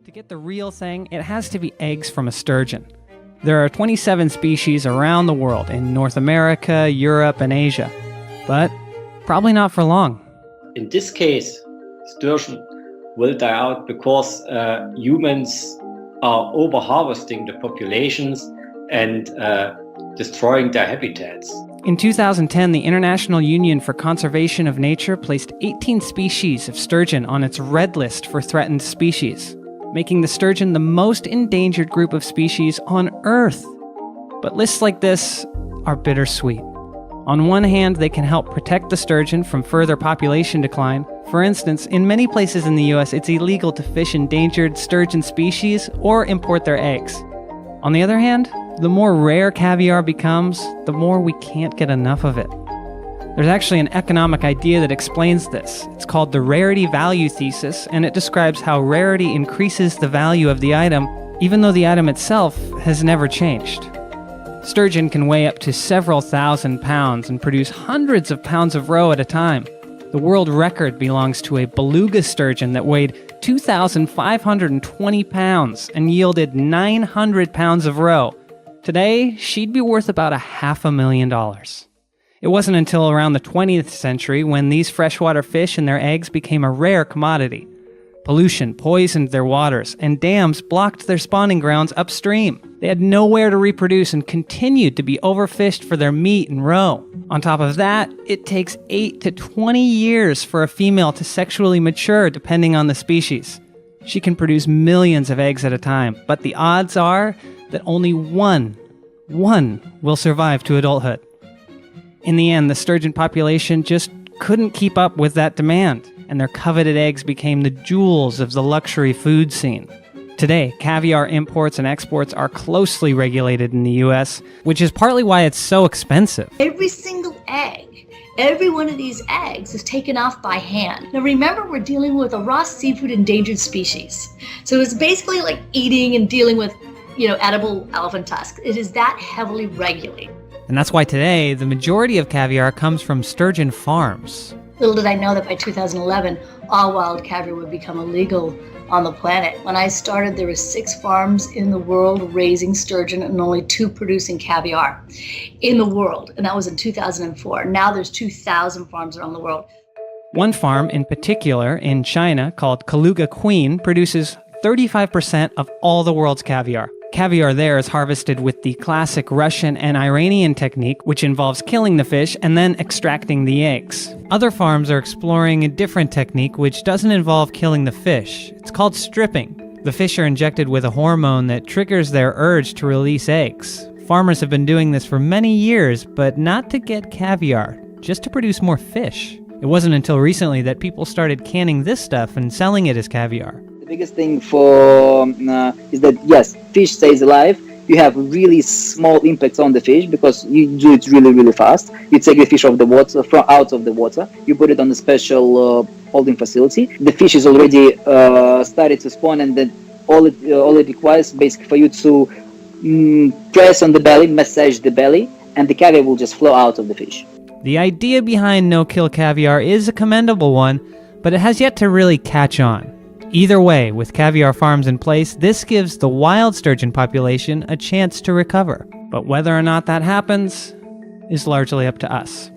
To get the real thing, it has to be eggs from a sturgeon. There are 27 species around the world in North America, Europe, and Asia. But probably not for long. In this case, sturgeon will die out because humans are over-harvesting the populations and destroying their habitats. In 2010, the International Union for Conservation of Nature placed 18 species of sturgeon on its red list for threatened species, making the sturgeon the most endangered group of species on Earth. But lists like this are bittersweet. On one hand, they can help protect the sturgeon from further population decline. For instance, in many places in the US, it's illegal to fish endangered sturgeon species or import their eggs. On the other hand, the more rare caviar becomes, the more we can't get enough of it. There's actually an economic idea that explains this. It's called the rarity value thesis, and it describes how rarity increases the value of the item, even though the item itself has never changed. Sturgeon can weigh up to several thousand pounds and produce hundreds of pounds of roe at a time. The world record belongs to a beluga sturgeon that weighed 2,520 pounds and yielded 900 pounds of roe. Today, she'd be worth about $500,000. It wasn't until around the 20th century when these freshwater fish and their eggs became a rare commodity. Pollution poisoned their waters, and dams blocked their spawning grounds upstream. They had nowhere to reproduce and continued to be overfished for their meat and roe. On top of that, it takes 8 to 20 years for a female to sexually mature, depending on the species. She can produce millions of eggs at a time, but the odds are that only one will survive to adulthood. In the end, the sturgeon population just couldn't keep up with that demand, and their coveted eggs became the jewels of the luxury food scene. Today, caviar imports and exports are closely regulated in the US, which is partly why it's so expensive. Every single egg, every one of these eggs is taken off by hand. Now remember, we're dealing with a raw seafood endangered species. So it's basically like eating and dealing with, edible elephant tusks. It is that heavily regulated. And that's why today, the majority of caviar comes from sturgeon farms. Little did I know that by 2011, all wild caviar would become illegal on the planet. When I started, there were 6 farms in the world raising sturgeon and only 2 producing caviar in the world. And that was in 2004. Now there's 2,000 farms around the world. One farm in particular in China called Kaluga Queen produces 35% of all the world's caviar. Caviar there is harvested with the classic Russian and Iranian technique, which involves killing the fish and then extracting the eggs. Other farms are exploring a different technique which doesn't involve killing the fish. It's called stripping. The fish are injected with a hormone that triggers their urge to release eggs. Farmers have been doing this for many years, but not to get caviar, just to produce more fish. It wasn't until recently that people started canning this stuff and selling it as caviar. The biggest thing is that, yes, fish stays alive. You have really small impacts on the fish because you do it really, really fast. You take the fish off the water, out of the water. You put it on a special holding facility. The fish is already started to spawn, and then all it requires basically for you to press on the belly, massage the belly, and the caviar will just flow out of the fish. The idea behind no-kill caviar is a commendable one, but it has yet to really catch on. Either way, with caviar farms in place, this gives the wild sturgeon population a chance to recover. But whether or not that happens is largely up to us.